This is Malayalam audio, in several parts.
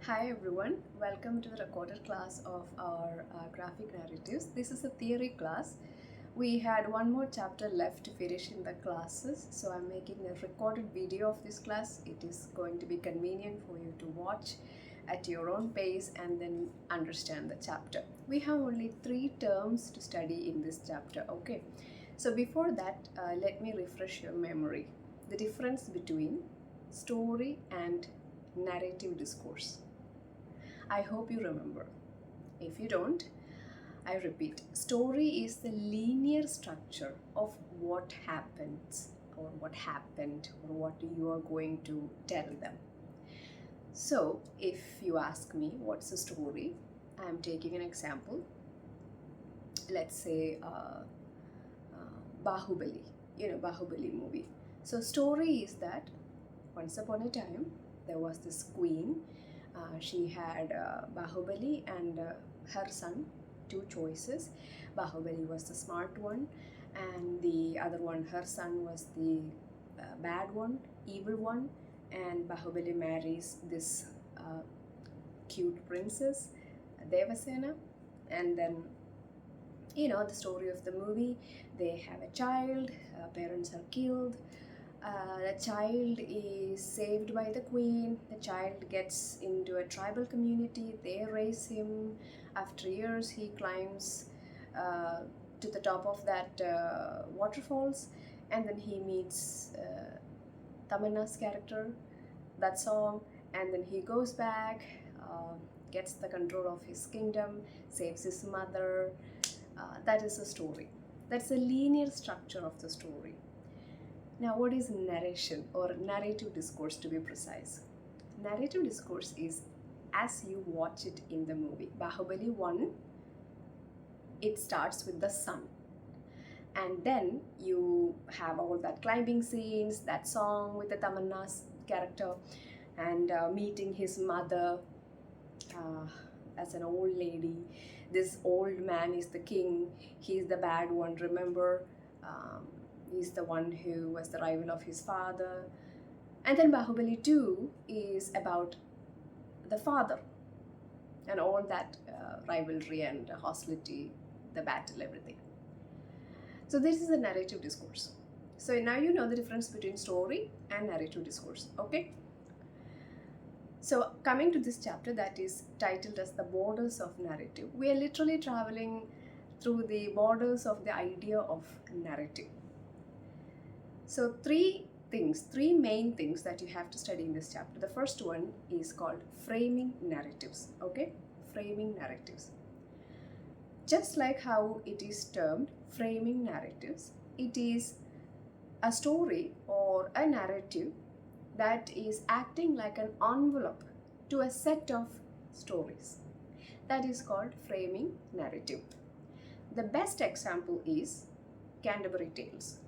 Hi everyone, welcome to the recorded class of our graphic narratives. This is a theory class. We had one more chapter left to finish in the classes, so I'm making a recorded video of this class. It is going to be convenient for you to watch at your own pace and then understand the chapter. We have only 3 terms to study in this chapter, okay? So before that, let me refresh your memory. The difference between story and narrative discourse. I hope you remember. If you don't, I repeat, story is the linear structure of what happens or what happened or what you are going to tell them. So, if you ask me what's a story, I am taking an example. Let's say Bahubali, Bahubali movie. So, story is that once upon a time there was this queen. She had Bahubali and her son, 2 choices. Bahubali was the smart one, and the other one, her son, was the bad one, evil one. And Bahubali marries this cute princess, Devasena, and then the story of the movie, they have a child, parents are killed. The child is saved by the queen. The child gets into a tribal community. They raise him. After years, he climbs to the top of that waterfalls, and then he meets Tamanna's character, that song, and then he goes back, gets the control of his kingdom, saves his mother. That is a story. That's a linear structure of the story. Now, what is narration or narrative discourse, to be precise? Narrative discourse is as you watch it in the movie. Bahubali 1, it starts with the sun. And then you have all that climbing scenes, that song with the Tamanna's character, and meeting his mother as an old lady. This old man is the king. He's the bad one, remember? He's the one who was the rival of his father. And then Bahubali 2 is about the father and all that rivalry and hostility, the battle, everything. So this is a narrative discourse. So now you know the difference between story and narrative discourse, okay? So coming to this chapter that is titled as the borders of narrative, we are literally traveling through the borders of the idea of narrative. So 3 main things that you have to study in this chapter. The first one is called framing narratives, okay? Framing narratives. Just like how it is termed framing narratives, it is a story or a narrative that is acting like an envelope to a set of stories. That is called framing narrative. The best example is Canterbury Tales.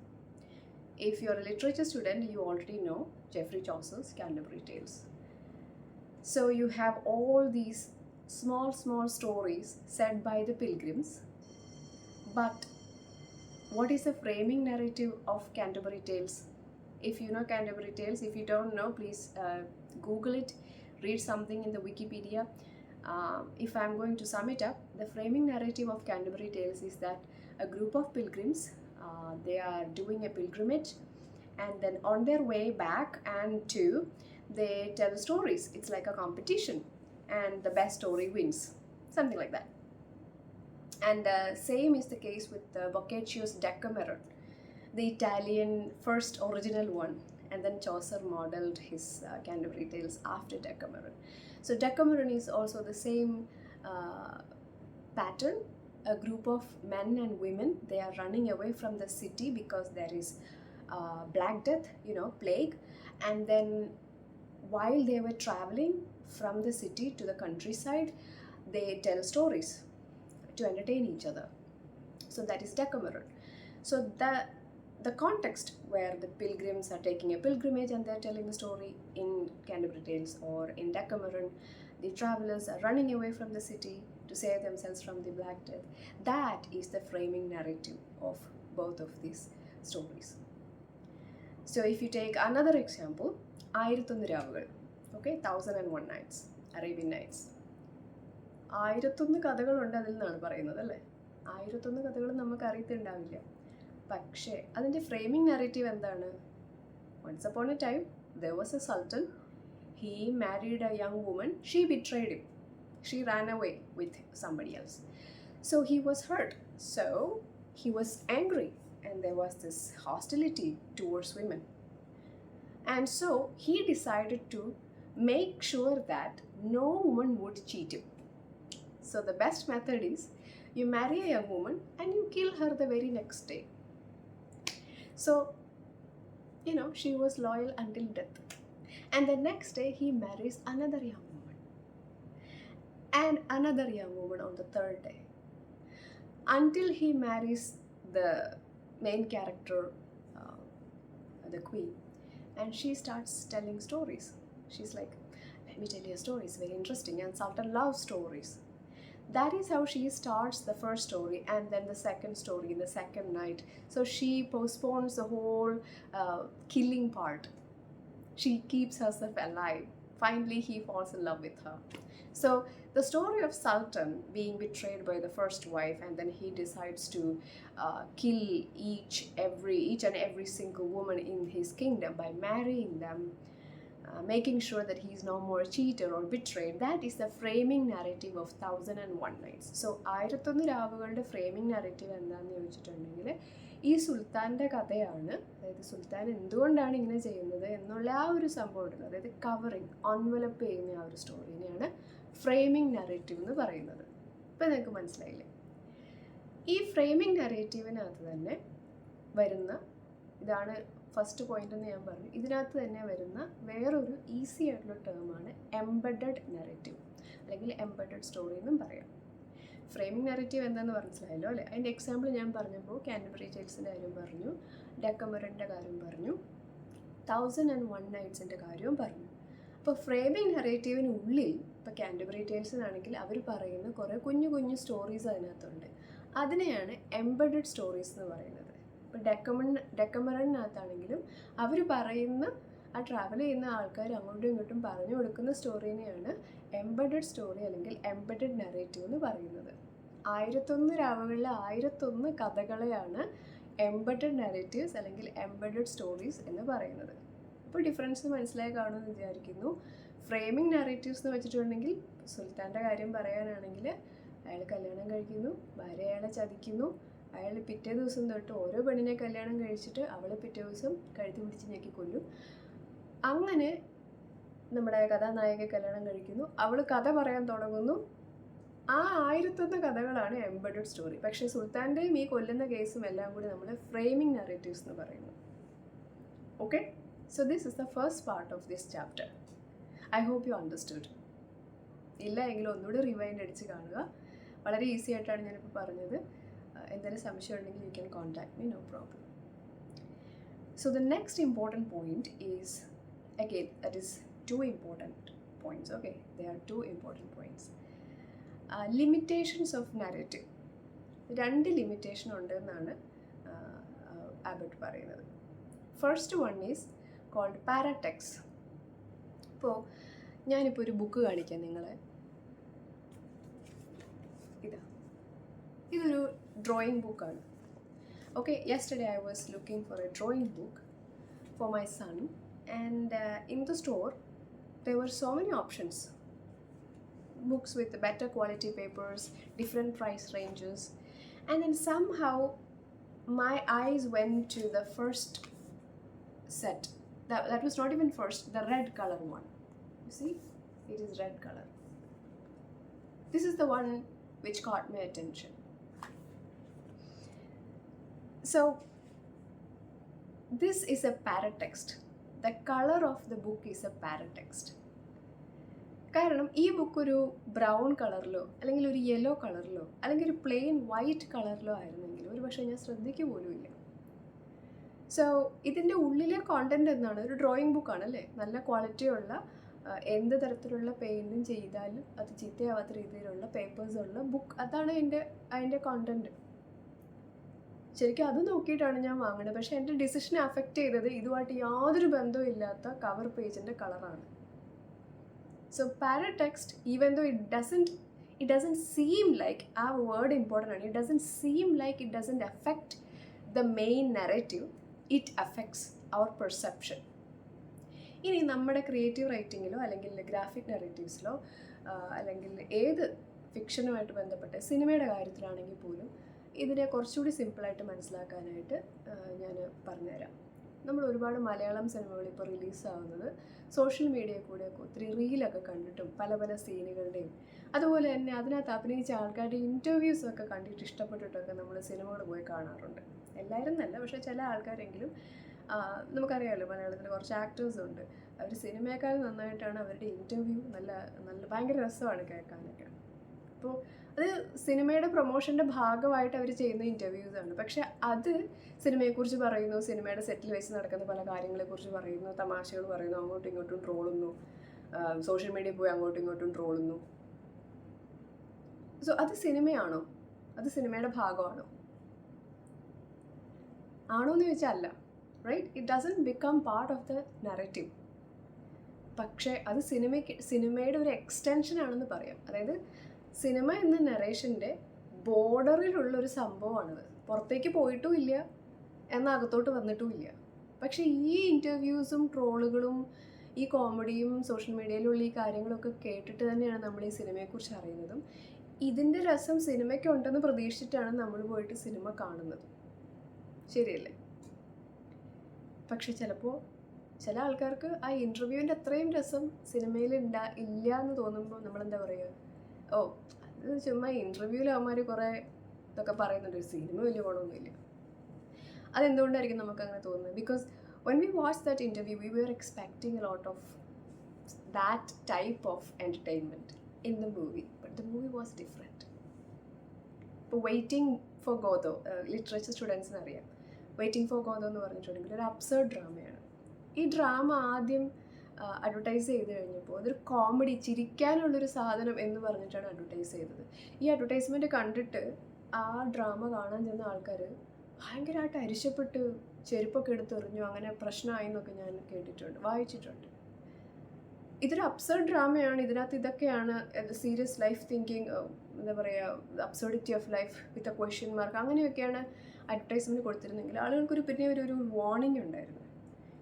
If you're a literature student, you already know Geoffrey Chaucer's Canterbury Tales. So you have all these small stories said by the pilgrims. But what is the framing narrative of Canterbury Tales? If you know Canterbury Tales, if you don't know, please Google it, read something in the Wikipedia. If I'm going to sum it up, the framing narrative of Canterbury Tales is that a group of pilgrims, they are doing a pilgrimage, and then on their way back they tell stories. It's like a competition, and the best story wins, something like that. And same is the case with Boccaccio's Decameron, the Italian first original one, and then Chaucer modeled his Canterbury Tales after Decameron. So Decameron is also the same pattern. A group of men and women, they are running away from the city because there is Black Death, plague. And then while they were traveling from the city to the countryside, they tell stories to entertain each other. So that is Decameron. So the context where the pilgrims are taking a pilgrimage and they're telling a story in Canterbury Tales, or in Decameron, the travelers are running away from the city to save themselves from the Black Death. That is the framing narrative of both of these stories. So if you take another example, 1001 Ravugal, okay, 1001 Nights. Arabian Nights. 1001 കഥകളുണ്ട് അതിൽ നിന്നാണ് പറയുന്നത് അല്ലേ. 1001 കഥകൾ നമുക്ക് അറിയത്തുണ്ടാവില്ല. പക്ഷേ അതിൻ്റെ ഫ്രെയിമിംഗ് നറേറ്റീവ് എന്താണ്? Once upon a time, there was a sultan. He married a young woman. She betrayed him. She ran away with somebody else. So he was hurt. So he was angry. And there was this hostility towards women. And so he decided to make sure that no woman would cheat him. So the best method is you marry a young woman and you kill her the very next day. So, she was loyal until death. And the next day he marries another young woman. And another young woman on the third day. Until he marries the main character, the queen. And she starts telling stories. She's like, let me tell you a story, it's very interesting. And Sultan loves stories. That is how she starts the first story and then the second story in the second night. So she postpones the whole killing part. She keeps herself alive. Finally, he falls in love with her. So the story of Sultan being betrayed by the first wife, and then he decides to kill each and every single woman in his kingdom by marrying them, making sure that he is no more a cheater or betrayed. That is the framing narrative of 1001 Nights. So 1001 രാവുകളുടെ framing narrative എന്താണെന്ന് ചോദിച്ചിട്ടുണ്ടെങ്കിൽ ഈ സുൽത്താൻ്റെ കഥയാണ്. അതായത് സുൽത്താൻ എന്തുകൊണ്ടാണ് ഇങ്ങനെ ചെയ്യുന്നത് എന്നുള്ള ആ ഒരു സംഭവം ഉണ്ടല്ലോ, അതായത് കവറിങ് എൻവലപ്പ് ചെയ്യുന്ന ആ ഒരു സ്റ്റോറീനെയാണ് ഫ്രെയിമിംഗ് നറേറ്റീവ് എന്ന് പറയുന്നത്. ഇപ്പം നിങ്ങൾക്ക് മനസ്സിലായില്ലേ? ഈ ഫ്രെയിമിംഗ് നറേറ്റീവിനകത്ത് തന്നെ വരുന്ന ഇതാണ് ഫസ്റ്റ് പോയിന്റ് എന്ന് ഞാൻ പറഞ്ഞു. ഇതിനകത്ത് തന്നെ വരുന്ന വേറൊരു ഈസി ആയിട്ടുള്ള ടേമാണ് എംബഡഡ് നറേറ്റീവ്, അല്ലെങ്കിൽ എംബഡഡ് സ്റ്റോറി എന്നും പറയാം. ഫ്രെയിമിംഗ് നറേറ്റീവ് എന്താണെന്ന് മനസ്സിലായല്ലോ അല്ലേ? അതിൻ്റെ എക്സാമ്പിൾ ഞാൻ പറഞ്ഞപ്പോൾ കാൻറ്റർബറി ടെയിൽസിൻ്റെ കാര്യം പറഞ്ഞു, ഡെക്കമറൻ്റെ കാര്യം പറഞ്ഞു, 1001 Nights കാര്യവും പറഞ്ഞു. അപ്പോൾ ഫ്രെയിമിംഗ് നറേറ്റീവിനുള്ളിൽ ഇപ്പോൾ കാൻറ്റർബറി ടെയിൽസിനാണെങ്കിൽ അവർ പറയുന്ന കുറേ കുഞ്ഞു കുഞ്ഞു സ്റ്റോറീസ് അതിനകത്തുണ്ട്. അതിനെയാണ് എംബഡഡ് സ്റ്റോറീസ് എന്ന് പറയുന്നത്. ഇപ്പോൾ ഡെക്കമറണിനകത്താണെങ്കിലും അവർ പറയുന്ന ആ ട്രാവൽ ചെയ്യുന്ന ആൾക്കാർ അങ്ങോട്ടും ഇങ്ങോട്ടും പറഞ്ഞു കൊടുക്കുന്ന സ്റ്റോറീനെയാണ് എംബഡഡ് സ്റ്റോറി അല്ലെങ്കിൽ എംബഡഡ് നറേറ്റീവ് എന്ന് പറയുന്നത്. 1001 രാവുകളിലെ 1001 കഥകളെയാണ് എംബഡഡ് നറേറ്റീവ്സ് അല്ലെങ്കിൽ എംബഡഡ് സ്റ്റോറീസ് എന്ന് പറയുന്നത്. അപ്പോൾ ഡിഫറൻസ് മനസ്സിലായി കാണുമെന്ന് വിചാരിക്കുന്നു. ഫ്രെയിമിംഗ് നറേറ്റീവ്സ് എന്ന് വെച്ചിട്ടുണ്ടെങ്കിൽ സുൽത്താൻ്റെ കാര്യം പറയാനാണെങ്കിൽ അയാൾ കല്യാണം കഴിക്കുന്നു, ഭാര്യ അയാളെ ചതിക്കുന്നു, അയാൾ പിറ്റേ ദിവസം തൊട്ട് ഓരോ പെണ്ണിനെ കല്യാണം കഴിച്ചിട്ട് അവളെ പിറ്റേ ദിവസം കഴുത്തി പിടിച്ച് ഞെക്കി കൊല്ലും. അങ്ങനെ നമ്മുടെ കഥാനായിക കല്യാണം കഴിക്കുന്നു, അവൾ കഥ പറയാൻ തുടങ്ങുന്നു. ആ 1001 കഥകളാണ് എംബഡഡ് സ്റ്റോറി. പക്ഷേ സുൽത്താൻ്റെയും ഈ കൊല്ലുന്ന കേസും എല്ലാം കൂടി നമ്മൾ ഫ്രെയിമിംഗ് നറേറ്റീവ്സ് എന്ന് പറയുന്നു. Okay, so this is the first part of this chapter. I hope you understood. ഇല്ല എങ്കിലും ഒന്നുകൂടി റിവൈൻഡ് അടിച്ച് കാണുക. വളരെ ഈസി ആയിട്ടാണ് ഞാനിപ്പോൾ പറഞ്ഞത്. എന്തെങ്കിലും സംശയം ഉണ്ടെങ്കിൽ you can contact me, no problem. So the next important point is again that is 2 important points. Okay, there are 2 important points. Limitations of narrative. 2 limitation ഉണ്ടെന്നാണ് ആബർട്ട് പറയുന്നത്. First one is called paratext. ഇപ്പോൾ ഞാനിപ്പോൾ ഒരു ബുക്ക് കാണിക്കാം നിങ്ങളെ. ഇതൊരു ഡ്രോയിങ് ബുക്കാണ്. Okay, yesterday I was looking for a drawing book for my son, and in the store there were so many options, books with better quality papers, different price ranges, and then somehow my eyes went to the first set. That was not even first, the red color one. You see, it is red color. This is the one which caught my attention. So this is a paratext. The color of the book is a paratext. കാരണം ഈ ബുക്ക് ഒരു ബ്രൗൺ കളറിലോ അല്ലെങ്കിൽ ഒരു യെല്ലോ കളറിലോ അല്ലെങ്കിൽ ഒരു പ്ലെയിൻ വൈറ്റ് കളറിലോ ആയിരുന്നെങ്കിൽ ഒരു പക്ഷേ ഞാൻ ശ്രദ്ധിക്കുക പോലുമില്ല. സോ ഇതിൻ്റെ ഉള്ളിലെ കോണ്ടൻറ്റ് എന്താണ്? ഒരു ഡ്രോയിങ് ബുക്കാണല്ലേ, നല്ല ക്വാളിറ്റിയുള്ള എന്ത് തരത്തിലുള്ള പെയിൻറ്റും ചെയ്താലും അത് ചീത്തയാവാത്ത രീതിയിലുള്ള പേപ്പേഴ്സുള്ള ബുക്ക്. അതാണ് അതിൻ്റെ കോണ്ടൻറ്റ്. ശരിക്കും അത് നോക്കിയിട്ടാണ് ഞാൻ വാങ്ങുന്നത്. പക്ഷേ എൻ്റെ ഡിസിഷനെ അഫക്റ്റ് ചെയ്തത് ഇതുമായിട്ട് യാതൊരു ബന്ധവും ഇല്ലാത്ത കവർ പേജിൻ്റെ കളറാണ്. So paratext, even though it doesn't seem like our word important, and it doesn't seem like it doesn't affect the main narrative, it affects our perception. ഇനി നമ്മുടെ ക്രിയേറ്റീവ് റൈറ്റിങ്ങിലോ അല്ലെങ്കിൽ ഗ്രാഫിക് നെറേറ്റീവ്സിലോ അല്ലെങ്കിൽ ഏത് ഫിക്ഷനുമായിട്ട് ബന്ധപ്പെട്ട സിനിമയുടെ കാര്യത്തിലാണെങ്കിൽ പോലും ഇതിനെ കുറച്ചുകൂടി സിമ്പിളായിട്ട് മനസ്സിലാക്കാനായിട്ട് ഞാൻ പറഞ്ഞുതരാം. നമ്മൾ ഒരുപാട് മലയാളം സിനിമകൾ ഇപ്പോൾ റിലീസാവുന്നത് സോഷ്യൽ മീഡിയയിൽ കൂടെയൊക്കെ ഒത്തിരി റീലൊക്കെ കണ്ടിട്ടും പല പല സീനുകളുടെയും അതുപോലെ തന്നെ അതിനകത്ത് അഭിനയിച്ച ആൾക്കാരുടെ ഇൻ്റർവ്യൂസൊക്കെ കണ്ടിട്ട് ഇഷ്ടപ്പെട്ടിട്ടൊക്കെ നമ്മൾ സിനിമകൾ പോയി കാണാറുണ്ട്. എല്ലാവരും നല്ല, പക്ഷേ ചില ആൾക്കാരെങ്കിലും നമുക്കറിയാമല്ലോ മലയാളത്തിൽ കുറച്ച് ആക്ടേഴ്സും ഉണ്ട്, അവർ സിനിമയേക്കാൾ നന്നായിട്ടാണ് അവരുടെ ഇൻ്റർവ്യൂ നല്ല നല്ല ഭയങ്കര രസമാണ് കേൾക്കാനൊക്കെ. അപ്പോൾ അത് സിനിമയുടെ പ്രൊമോഷൻ്റെ ഭാഗമായിട്ട് അവർ ചെയ്യുന്ന ഇൻ്റർവ്യൂസാണ്. പക്ഷെ അത് സിനിമയെക്കുറിച്ച് പറയുന്നു, സിനിമയുടെ സെറ്റിൽ വെച്ച് നടക്കുന്ന പല കാര്യങ്ങളെക്കുറിച്ച് പറയുന്നു, തമാശകൾ പറയുന്നു, അങ്ങോട്ടും ഇങ്ങോട്ടും ട്രോളുന്നു, സോഷ്യൽ മീഡിയയിൽ പോയി അങ്ങോട്ടും ഇങ്ങോട്ടും ട്രോളുന്നു. സോ അത് സിനിമയാണോ? അത് സിനിമയുടെ ഭാഗമാണോ? ആണോയെന്ന് ചോദിച്ചാൽ അല്ല. Right? It doesn't become part of the narrative. പക്ഷേ അത് സിനിമയുടെ ഒരു എക്സ്റ്റൻഷൻ ആണെന്ന് പറയാം. അതായത് സിനിമ എന്ന നറേഷൻ്റെ ബോർഡറിലുള്ളൊരു സംഭവമാണത്. പുറത്തേക്ക് പോയിട്ടും ഇല്ല, എന്നാൽ അകത്തോട്ട് വന്നിട്ടും ഇല്ല. പക്ഷേ ഈ ഇൻ്റർവ്യൂസും ട്രോളുകളും ഈ കോമഡിയും സോഷ്യൽ മീഡിയയിലുള്ള ഈ കാര്യങ്ങളൊക്കെ കേട്ടിട്ട് തന്നെയാണ് നമ്മൾ ഈ സിനിമയെക്കുറിച്ച് അറിയുന്നതും ഇതിൻ്റെ രസം സിനിമയ്ക്കുണ്ടെന്ന് പ്രതീക്ഷിച്ചിട്ടാണ് നമ്മൾ പോയിട്ട് സിനിമ കാണുന്നത്. ശരിയല്ലേ? പക്ഷെ ചിലപ്പോൾ ചില ആൾക്കാർക്ക് ആ ഇൻ്റർവ്യൂവിൻ്റെ അത്രയും രസം സിനിമയിൽ ഇല്ല എന്ന് തോന്നുമ്പോൾ നമ്മളെന്താ പറയുക, ഓ അത് ചുമ്മാ ഇൻ്റർവ്യൂവിൽ അവന്മാർ കുറേ ഇതൊക്കെ പറയുന്നുണ്ട്, സിനിമ വലിയ ഗുണമൊന്നുമില്ല. അതെന്തുകൊണ്ടായിരിക്കും നമുക്കങ്ങനെ തോന്നുന്നത്? Because when we watched that interview, we were expecting a lot of that type of entertainment in the movie, but the movie was different. ഇപ്പോൾ വെയിറ്റിംഗ് ഫോർ ഗോദോ, ലിറ്ററേച്ചർ സ്റ്റുഡൻസിന് അറിയാം, വെയിറ്റിംഗ് ഫോർ ഗോദോ എന്ന് പറഞ്ഞിട്ടുണ്ടെങ്കിൽ ഒരു അബ്സേർഡ് ഡ്രാമയാണ്. ഈ ഡ്രാമ ആദ്യം അഡ്വർടൈസ് ചെയ്ത് കഴിഞ്ഞപ്പോൾ അതൊരു കോമഡി, ചിരിക്കാനുള്ളൊരു സാധനം എന്ന് പറഞ്ഞിട്ടാണ് അഡ്വർടൈസ് ചെയ്തത്. ഈ അഡ്വർടൈസ്മെൻറ്റ് കണ്ടിട്ട് ആ ഡ്രാമ കാണാൻ ചെന്ന ആൾക്കാർ ഭയങ്കരമായിട്ട് അരിശപ്പെട്ട് ചെരുപ്പൊക്കെ എടുത്തെറിഞ്ഞു, അങ്ങനെ പ്രശ്നമായി എന്നൊക്കെ ഞാൻ കേട്ടിട്ടുണ്ട്, വായിച്ചിട്ടുണ്ട്. ഇതൊരു അബ്സർഡ് ഡ്രാമയാണ്, ഇതിനകത്ത് ഇതൊക്കെയാണ് സീരിയസ് ലൈഫ് തിങ്കിങ്, എന്താ പറയുക, absurdity of life with a question mark, അങ്ങനെയൊക്കെയാണ് അഡ്വർടൈസ്മെൻറ്റ് കൊടുത്തിരുന്നെങ്കിൽ ആളുകൾക്കൊരു പിന്നെ ഒരു വാർണിംഗ് ഉണ്ടായിരുന്നു.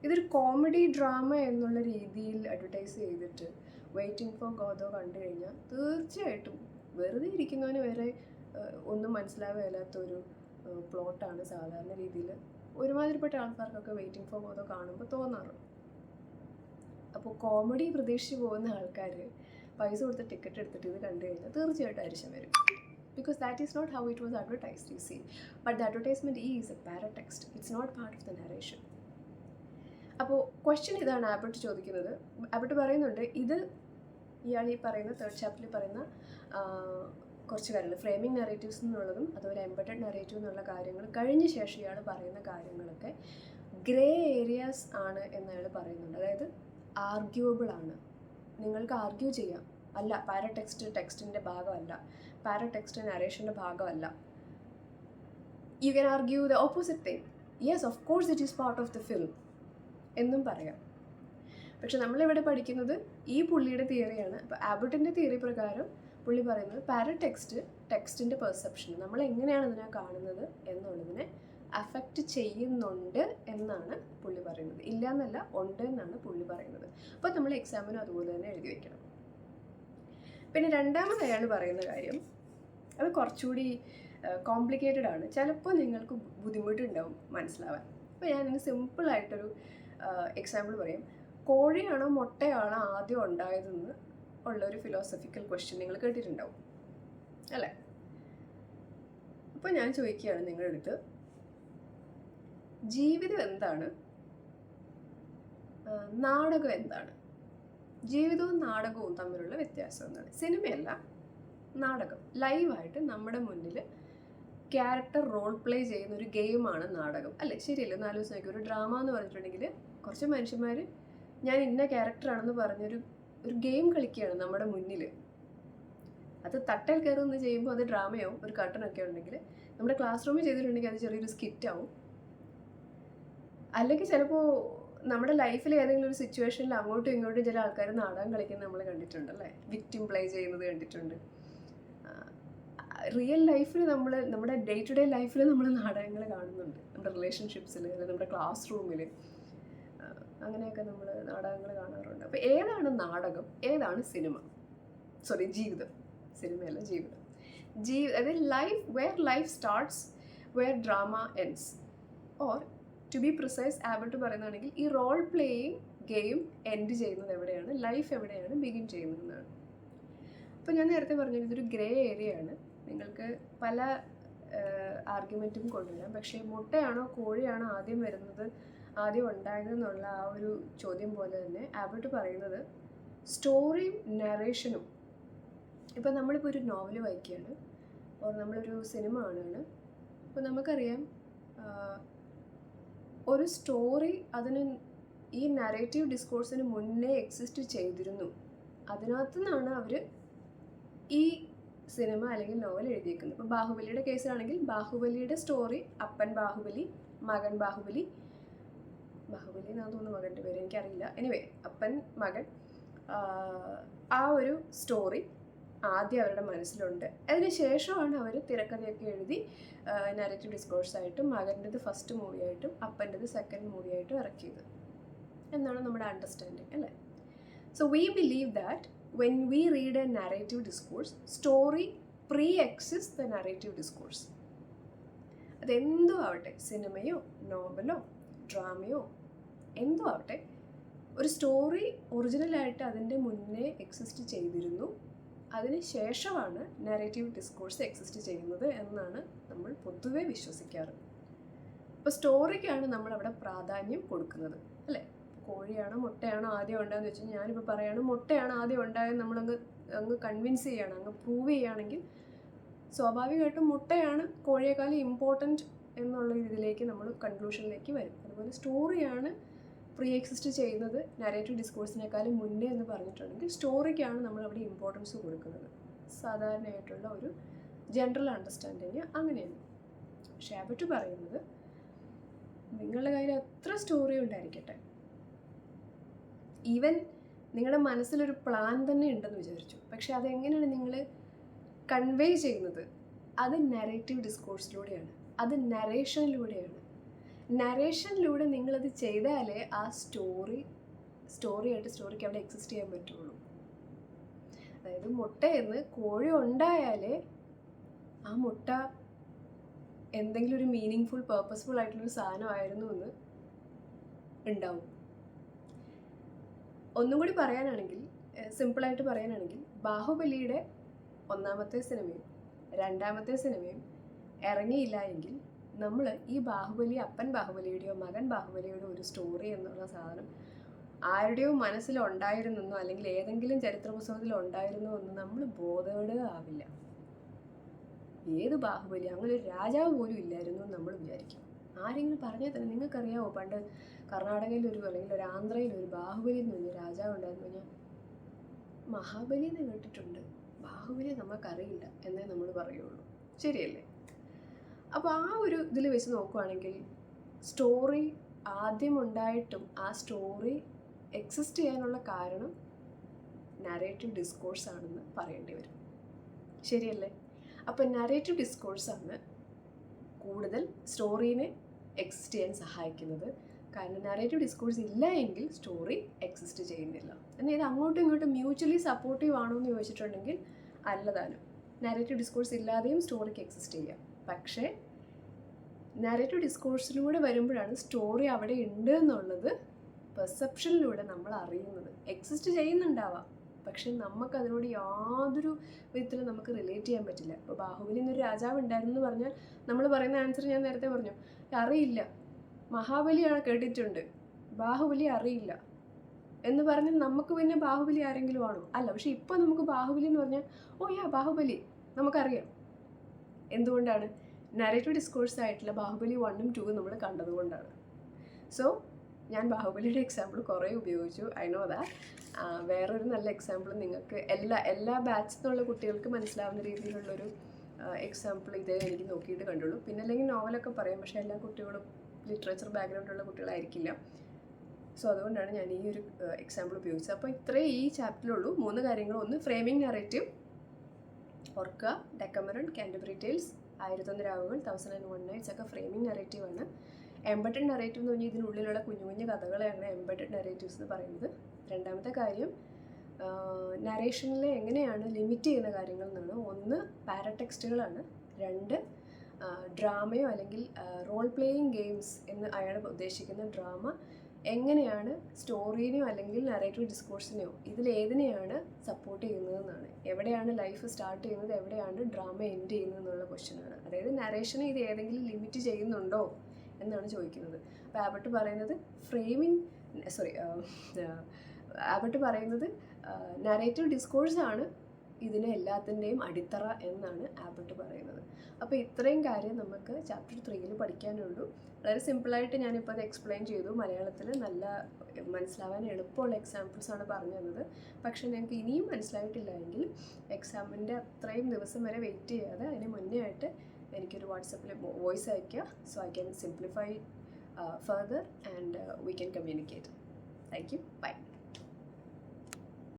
ഇതൊരു കോമഡി ഡ്രാമ എന്നുള്ള രീതിയിൽ അഡ്വർടൈസ് ചെയ്തിട്ട് വെയിറ്റിംഗ് ഫോർ ഗോദോ കണ്ടു കഴിഞ്ഞാൽ തീർച്ചയായിട്ടും വെറുതെ ഇരിക്കുന്നവന് വരെ ഒന്നും മനസ്സിലാവില്ലാത്തൊരു പ്ലോട്ടാണ് സാധാരണ രീതിയിൽ ഒരുമാതിരിപ്പെട്ട ആൾക്കാർക്കൊക്കെ വെയിറ്റിംഗ് ഫോർ ഗോദോ കാണുമ്പോൾ തോന്നാറ്. അപ്പോൾ കോമഡി പ്രതീക്ഷിച്ച് പോകുന്ന ആൾക്കാർ പൈസ കൊടുത്ത് ടിക്കറ്റ് എടുത്തിട്ട് ഇത് കണ്ടു കഴിഞ്ഞാൽ തീർച്ചയായിട്ടും അരിശം വരും. Because that is not how it was advertised, you see. But the advertisement is a paratext. It's not part of the narration. അപ്പോൾ ക്വസ്റ്റ്യൻ ഇതാണ് ആബർട്ട് ചോദിക്കുന്നത്. ആബർട്ട് പറയുന്നുണ്ട്, ഇത് ഇയാൾ ഈ പറയുന്ന തേർഡ് ചാപ്റ്ററിൽ പറയുന്ന കുറച്ച് കാര്യങ്ങൾ, ഫ്രെയിമിംഗ് നെറേറ്റീവ്സ് എന്നുള്ളതും അതുപോലെ എംബഡഡ് നെറേറ്റീവ് എന്നുള്ള കാര്യങ്ങൾ കഴിഞ്ഞ ശേഷം ഇയാൾ പറയുന്ന കാര്യങ്ങളൊക്കെ ഗ്രേ ഏരിയാസ് ആണ് എന്ന് അയാൾ പറയുന്നുണ്ട്. അതായത് ആർഗ്യൂവബിൾ ആണ്, നിങ്ങൾക്ക് ആർഗ്യൂ ചെയ്യാം. അല്ല, പാരടെക്സ്റ്റ് ടെക്സ്റ്റിൻ്റെ ഭാഗമല്ല, പാരടെക്സ്റ്റ് നരേഷൻ്റെ ഭാഗമല്ല. You can argue the opposite thing. Yes, of course it is part of the film എന്നും പറയാം. പക്ഷെ നമ്മളിവിടെ പഠിക്കുന്നത് ഈ പുള്ളിയുടെ തിയറിയാണ്. അപ്പോൾ ആബർട്ടിൻ്റെ തിയറി പ്രകാരം പുള്ളി പറയുന്നത് പാരടെക്സ്റ്റ് ടെക്സ്റ്റിൻ്റെ പെർസെപ്ഷൻ, നമ്മൾ എങ്ങനെയാണ് ഇതിനെ കാണുന്നത് എന്നുള്ളതിനെ അഫക്റ്റ് ചെയ്യുന്നുണ്ട് എന്നാണ് പുള്ളി പറയുന്നത്. ഇല്ല എന്നല്ല, ഉണ്ട് എന്നാണ് പുള്ളി പറയുന്നത്. അപ്പോൾ നമ്മൾ എക്സാമിനും അതുപോലെ തന്നെ എഴുതി വയ്ക്കണം. പിന്നെ രണ്ടാമത് അയാൾ പറയുന്ന കാര്യം അത് കുറച്ചുകൂടി കോംപ്ലിക്കേറ്റഡ് ആണ്. ചിലപ്പോൾ നിങ്ങൾക്ക് ബുദ്ധിമുട്ടുണ്ടാവും മനസ്സിലാവാൻ. അപ്പോൾ ഞാനിന്ന് സിമ്പിളായിട്ടൊരു എക്സാമ്പിൾ പറയാം. കോഴിയാണോ മുട്ടയാണോ ആദ്യം ഉണ്ടായതെന്ന് ഉള്ളൊരു ഫിലോസഫിക്കൽ ക്വസ്റ്റ്യൻ നിങ്ങൾ കേട്ടിട്ടുണ്ടാവും അല്ലേ? അപ്പോൾ ഞാൻ ചോദിക്കുകയാണ് നിങ്ങളുടെ അടുത്ത്, ജീവിതം എന്താണ്, നാടകം എന്താണ്? ജീവിതവും നാടകവും തമ്മിലുള്ള വ്യത്യാസം എന്താണ്? സിനിമയല്ല, നാടകം. ലൈവായിട്ട് നമ്മുടെ മുന്നിൽ ക്യാരക്ടർ റോൾ പ്ലേ ചെയ്യുന്ന ഒരു ഗെയിമാണ് നാടകം അല്ലേ? ശരിയല്ലേ? ഒന്ന് ആലോചിച്ച് നോക്കി. ഒരു ഡ്രാമ എന്ന് പറഞ്ഞിട്ടുണ്ടെങ്കിൽ കുറച്ച് മനുഷ്യന്മാർ ഞാൻ ഇന്ന ക്യാരക്ടറാണെന്ന് പറഞ്ഞൊരു ഗെയിം കളിക്കുകയാണ് നമ്മുടെ മുന്നിൽ. അത് തട്ടൽ കയറുമെന്ന് ചെയ്യുമ്പോൾ അത് ഡ്രാമയോ ഒരു കർട്ടനൊക്കെ ഉണ്ടെങ്കിൽ, നമ്മുടെ ക്ലാസ് റൂമിൽ ചെയ്തിട്ടുണ്ടെങ്കിൽ അത് ചെറിയൊരു സ്കിറ്റാവും. അല്ലെങ്കിൽ ചിലപ്പോൾ നമ്മുടെ ലൈഫിൽ ഏതെങ്കിലും ഒരു സിറ്റുവേഷനിൽ അങ്ങോട്ടും ഇങ്ങോട്ടും ചില ആൾക്കാർ നാടകം കളിക്കുന്നത് നമ്മൾ കണ്ടിട്ടുണ്ട് അല്ലേ, വിക്ടിം പ്ലേ ചെയ്യുന്നത് കണ്ടിട്ടുണ്ട്. റിയൽ ലൈഫിൽ നമ്മുടെ ഡേ ടു ഡേ ലൈഫിൽ നമ്മൾ നാടകങ്ങൾ കാണുന്നുണ്ട്. നമ്മുടെ റിലേഷൻഷിപ്സിൽ അല്ലെങ്കിൽ നമ്മുടെ ക്ലാസ് റൂമിൽ അങ്ങനെയൊക്കെ നമ്മൾ നാടകങ്ങൾ കാണാറുണ്ട്. അപ്പോൾ ഏതാണ് നാടകം, ഏതാണ് സിനിമ? ജീവിതം. സിനിമയല്ല, ജീവിതം. അതായത് life starts where drama ends. Or to be precise, Abbott പറയുന്നതാണെങ്കിൽ ഈ റോൾ പ്ലേയിങ് ഗെയിം എൻഡ് ചെയ്യുന്നത് എവിടെയാണ്, ലൈഫ് എവിടെയാണ് ബിഗിൻ ചെയ്യുന്നതെന്നാണ്. അപ്പോൾ ഞാൻ നേരത്തെ പറഞ്ഞത് ഇതൊരു ഗ്രേ ഏരിയ ആണ്. നിങ്ങൾക്ക് പല ആർഗ്യുമെൻറ്റും കൊണ്ടുവരാം. പക്ഷേ മുട്ടയാണോ കോഴിയാണോ ആദ്യം വരുന്നത്, ആദ്യം ഉണ്ടായതെന്നുള്ള ആ ഒരു ചോദ്യം പോലെ തന്നെ ആബർട്ട് പറയുന്നത് സ്റ്റോറിയും നറേഷനും. ഇപ്പോൾ നമ്മളിപ്പോൾ ഒരു നോവൽ വായിക്കുകയാണ്, ഓർ നമ്മളൊരു സിനിമ കാണുകയാണ്. അപ്പോൾ നമുക്കറിയാം ഒരു സ്റ്റോറി അതിന് ഈ നറേറ്റീവ് ഡിസ്കോഴ്സിന് മുന്നേ എക്സിസ്റ്റ് ചെയ്തിരുന്നു. അതിനകത്തു നിന്നാണ് അവർ ഈ സിനിമ അല്ലെങ്കിൽ നോവൽ എഴുതിയിരിക്കുന്നത്. ഇപ്പോൾ ബാഹുബലിയുടെ കേസിലാണെങ്കിൽ ബാഹുബലിയുടെ സ്റ്റോറി, അപ്പൻ ബാഹുബലി, മകൻ ബാഹുബലി എന്നാണ് തോന്നുന്നു മകൻ്റെ പേര്, എനിക്കറിയില്ല. എനിവേ, അപ്പൻ മകൻ, ആ ഒരു സ്റ്റോറി ആദ്യം അവരുടെ മനസ്സിലുണ്ട്. അതിന് ശേഷമാണ് അവർ തിരക്കഥയൊക്കെ എഴുതി നറേറ്റീവ് ഡിസ്കോഴ്സായിട്ടും മകൻ്റെത് ഫസ്റ്റ് മൂവിയായിട്ടും അപ്പൻ്റെത് സെക്കൻഡ് മൂവിയായിട്ടും ഇറക്കിയത് എന്നാണ് നമ്മുടെ അണ്ടർസ്റ്റാൻഡിങ് അല്ലേ. So we believe that when we read a narrative discourse, story pre-exists the narrative discourse. അതെന്തോ ആവട്ടെ, സിനിമയോ നോവലോ ഡ്രാമയോ എന്തോ ആവട്ടെ, ഒരു സ്റ്റോറി ഒറിജിനലായിട്ട് അതിൻ്റെ മുന്നേ എക്സിസ്റ്റ് ചെയ്തിരുന്നു. അതിന് ശേഷമാണ് നറേറ്റീവ് ഡിസ്കോഴ്സ് എക്സിസ്റ്റ് ചെയ്യുന്നത് എന്നാണ് നമ്മൾ പൊതുവെ വിശ്വസിക്കാറ്. അപ്പോൾ സ്റ്റോറിക്കാണ് നമ്മളവിടെ പ്രാധാന്യം കൊടുക്കുന്നത് അല്ലേ. കോഴിയാണോ മുട്ടയാണോ ആദ്യം ഉണ്ടായെന്ന് വെച്ചാൽ ഞാനിപ്പോൾ പറയുകയാണ് മുട്ടയാണ് ആദ്യം ഉണ്ടായെന്ന് നമ്മളങ്ങ് കൺവിൻസ് ചെയ്യുകയാണ്, അങ്ങ് പ്രൂവ് ചെയ്യുകയാണെങ്കിൽ സ്വാഭാവികമായിട്ടും മുട്ടയാണ് കോഴിയേക്കാളും ഇമ്പോർട്ടൻറ്റ് എന്നുള്ള ഇതിലേക്ക് നമ്മൾ കൺക്ലൂഷനിലേക്ക് വരും. അതുപോലെ സ്റ്റോറിയാണ് പ്രീ എക്സിസ്റ്റ് ചെയ്യുന്നത് നറേറ്റീവ് ഡിസ്കോഴ്സിനേക്കാളും മുന്നേ എന്ന് പറഞ്ഞിട്ടുണ്ടെങ്കിൽ സ്റ്റോറിക്കാണ് നമ്മളവിടെ ഇമ്പോർട്ടൻസ് കൊടുക്കുന്നത്. സാധാരണയായിട്ടുള്ള ഒരു ജനറൽ അണ്ടർസ്റ്റാൻഡിങ് അങ്ങനെയാണ്. പക്ഷേ ആബർട്ട് പറയുന്നത് നിങ്ങളുടെ കയ്യിൽ എത്ര സ്റ്റോറി ഉണ്ടായിരിക്കട്ടെ, ഈവൻ നിങ്ങളുടെ മനസ്സിലൊരു പ്ലാൻ തന്നെ ഉണ്ടെന്ന് വിചാരിച്ചു, പക്ഷെ അതെങ്ങനെയാണ് നിങ്ങൾ കൺവേ ചെയ്യുന്നത്? അത് നറേറ്റീവ് ഡിസ്കോഴ്സിലൂടെയാണ്, അത് നറേഷനിലൂടെയാണ്. നറേഷനിലൂടെ നിങ്ങളത് ചെയ്താലേ ആ സ്റ്റോറിക്ക് അവിടെ എക്സിസ്റ്റ് ചെയ്യാൻ പറ്റുള്ളൂ. അതായത് മുട്ടയെന്ന് കോഴി ഉണ്ടായാലേ ആ മുട്ട എന്തെങ്കിലും ഒരു മീനിങ് ഫുൾ പേർപ്പസ്ഫുൾ ആയിട്ടുള്ളൊരു സാധനമായിരുന്നു എന്ന് ഉണ്ടാവും. ഒന്നും കൂടി പറയാനാണെങ്കിൽ, സിമ്പിളായിട്ട് പറയാനാണെങ്കിൽ, ബാഹുബലിയുടെ ഒന്നാമത്തെ സിനിമയും രണ്ടാമത്തെ സിനിമയും ഇറങ്ങിയില്ല എങ്കിൽ നമ്മൾ ഈ ബാഹുബലി, അപ്പൻ ബാഹുബലിയുടെയോ മകൻ ബാഹുബലിയുടെയോ ഒരു സ്റ്റോറി എന്നുള്ള സാധനം ആരുടെയോ മനസ്സിലുണ്ടായിരുന്നെന്നോ അല്ലെങ്കിൽ ഏതെങ്കിലും ചരിത്ര പുസ്തകത്തിൽ ഉണ്ടായിരുന്നോ എന്ന് നമ്മൾ ബോധവെടുകയാവില്ല. ഏത് ബാഹുബലി, അങ്ങനെ ഒരു രാജാവ് പോലും ഇല്ലായിരുന്നു എന്ന് നമ്മൾ വിചാരിക്കും. ആരെങ്കിലും പറഞ്ഞാൽ തന്നെ നിങ്ങൾക്കറിയാമോ പണ്ട് കർണാടകയിലൊരു അല്ലെങ്കിൽ ഒരു ആന്ധ്രയിലൊരു ബാഹുബലി എന്ന് പറഞ്ഞ രാജാവ് ഉണ്ടായിരുന്നു. ഞാൻ മഹാബലി എന്ന് കേട്ടിട്ടുണ്ട്, ബാഹുബലി നമുക്കറിയില്ല എന്നേ നമ്മൾ പറയുള്ളൂ. ശരിയല്ലേ? അപ്പോൾ ആ ഒരു ഇതിൽ വെച്ച് നോക്കുകയാണെങ്കിൽ സ്റ്റോറി ആദ്യം ഉണ്ടായിട്ടും ആ സ്റ്റോറി എക്സിസ്റ്റ് ചെയ്യാനുള്ള കാരണം നറേറ്റീവ് ഡിസ്കോഴ്സ് ആണെന്ന് പറയേണ്ടി വരും. ശരിയല്ലേ? അപ്പോൾ നറേറ്റീവ് ഡിസ്കോഴ്സാണ് കൂടുതൽ സ്റ്റോറീനെ എക്സിസ്റ്റ് ചെയ്യാൻ സഹായിക്കുന്നത്. കാരണം നറേറ്റീവ് ഡിസ്കോഴ്സ് ഇല്ല എങ്കിൽ സ്റ്റോറി എക്സിസ്റ്റ് ചെയ്യുന്നില്ല. എന്നാൽ ഇത് അങ്ങോട്ടും ഇങ്ങോട്ടും മ്യൂച്വലി സപ്പോർട്ടീവ് ആണോ എന്ന് ചോദിച്ചിട്ടുണ്ടെങ്കിൽ അല്ലതാനും. നറേറ്റീവ് ഡിസ്കോഴ്സ് ഇല്ലാതെയും സ്റ്റോറിക്ക് എക്സിസ്റ്റ് ചെയ്യാം. പക്ഷേ നറേറ്റീവ് ഡിസ്കോഴ്സിലൂടെ വരുമ്പോഴാണ് സ്റ്റോറി അവിടെ ഉണ്ട് എന്നുള്ളത് പെർസെപ്ഷനിലൂടെ നമ്മൾ അറിയുന്നത്. എക്സിസ്റ്റ് ചെയ്യുന്നുണ്ടാവാം, പക്ഷെ നമുക്കതിനോട് യാതൊരു വിധത്തിലും നമുക്ക് റിലേറ്റ് ചെയ്യാൻ പറ്റില്ല. ഇപ്പോൾ ബാഹുബലി എന്നൊരു രാജാവ് ഉണ്ടായിരുന്നു എന്ന് പറഞ്ഞാൽ നമ്മൾ പറയുന്ന ആൻസർ ഞാൻ നേരത്തെ പറഞ്ഞു, അറിയില്ല. മഹാബലിയാണ് കേട്ടിട്ടുണ്ട്, ബാഹുബലി അറിയില്ല എന്ന് പറഞ്ഞാൽ നമുക്ക് പിന്നെ ബാഹുബലി ആരെങ്കിലും ആണോ? അല്ല. പക്ഷെ ഇപ്പോൾ നമുക്ക് ബാഹുബലി എന്ന് പറഞ്ഞാൽ ബാഹുബലി നമുക്കറിയാം. എന്തുകൊണ്ടാണ്? നറേറ്റീവ് ഡിസ്കോഴ്സ് ആയിട്ടുള്ള ബാഹുബലി 1ഉം 2ഉം നമ്മൾ കണ്ടതുകൊണ്ടാണ്. സോ ഞാൻ ബാഹുബലിയുടെ എക്സാമ്പിൾ കുറേ ഉപയോഗിച്ചു, ഐ നോ ദാറ്റ്. വേറൊരു നല്ല എക്സാമ്പിൾ നിങ്ങൾക്ക് എല്ലാ ബാച്ചിൽ നിന്നുള്ള കുട്ടികൾക്ക് മനസ്സിലാവുന്ന രീതിയിലുള്ളൊരു എക്സാമ്പിൾ ഇതേ എനിക്ക് നോക്കിയിട്ട് കണ്ടുള്ളൂ. പിന്നെ അല്ലെങ്കിൽ നോവലൊക്കെ പറയാം, പക്ഷേ എല്ലാ കുട്ടികളും ലിറ്ററേച്ചർ ബാക്ക്ഗ്രൗണ്ടുള്ള കുട്ടികളായിരിക്കില്ല. സോ അതുകൊണ്ടാണ് ഞാൻ ഈ ഒരു എക്സാമ്പിൾ ഉപയോഗിച്ചത്. അപ്പോൾ ഇത്രയും ഈ ചാപ്റ്ററിലുള്ളൂ. 3 കാര്യങ്ങൾ. ഒന്ന് ഫ്രെയിമിംഗ് നറേറ്റീവ്, ഓർക്കുക. ഡെക്കമറൺ, കാൻറ്റർബറി ടെയിൽസ്, 1001 രാവുകൾ, 1001 നൈറ്റ്സ് ഒക്കെ ഫ്രെയിമിംഗ് നറേറ്റീവാണ്. എംബഡഡ് നറേറ്റീവ് എന്ന് പറഞ്ഞാൽ ഇതിനുള്ളിലുള്ള കുഞ്ഞു കുഞ്ഞു കഥകളെയാണ് എംബഡഡ് നറേറ്റീവ്സ് എന്ന് പറയുന്നത്. രണ്ടാമത്തെ കാര്യം നറേഷനിൽ എങ്ങനെയാണ് ലിമിറ്റ് ചെയ്യുന്ന കാര്യങ്ങൾ എന്നാണ്. ഒന്ന് പാരടെക്സ്റ്റുകളാണ്. 2 ഡ്രാമയോ അല്ലെങ്കിൽ റോൾ പ്ലേയിങ് ഗെയിംസ് എന്ന് അയാൾ ഉദ്ദേശിക്കുന്ന ഡ്രാമ എങ്ങനെയാണ് സ്റ്റോറീനെയോ അല്ലെങ്കിൽ നറേറ്റീവ് ഡിസ്കോഴ്സിനെയോ ഇതിലേതിനെയാണ് സപ്പോർട്ട് ചെയ്യുന്നതെന്നാണ്. എവിടെയാണ് ലൈഫ് സ്റ്റാർട്ട് ചെയ്യുന്നത്, എവിടെയാണ് ഡ്രാമ എൻഡ് ചെയ്യുന്നത് എന്നുള്ള ക്വസ്റ്റ്യനാണ്. അതായത് നറേഷനെ ഇത് ഏതെങ്കിലും ലിമിറ്റ് ചെയ്യുന്നുണ്ടോ എന്നാണ് ചോദിക്കുന്നത്. അപ്പോൾ ആബർട്ട് പറയുന്നത് ആബർട്ട് പറയുന്നത് നറേറ്റീവ് ഡിസ്കോഴ്സാണ് ഇതിന് എല്ലാത്തിൻ്റെയും അടിത്തറ എന്നാണ് ആബർട്ട് പറയുന്നത്. അപ്പോൾ ഇത്രയും കാര്യം നമുക്ക് ചാപ്റ്റർ 3 പഠിക്കാനുള്ളൂ. വളരെ സിമ്പിളായിട്ട് ഞാനിപ്പോൾ അത് എക്സ്പ്ലെയിൻ ചെയ്തു. മലയാളത്തിൽ നല്ല മനസ്സിലാവാൻ എളുപ്പമുള്ള എക്സാമ്പിൾസാണ് പറഞ്ഞു തന്നത്. പക്ഷേ നിങ്ങൾക്ക് ഇനിയും മനസ്സിലായിട്ടില്ല എങ്കിൽ എക്സാമിൻ്റെ അത്രയും ദിവസം വരെ വെയിറ്റ് ചെയ്യാതെ അതിന് മുന്നേ ആയിട്ട് എനിക്കൊരു വാട്സപ്പിൽ വോയിസ് അയയ്ക്കുക. So I can simplify further and we can communicate. Thank you. By.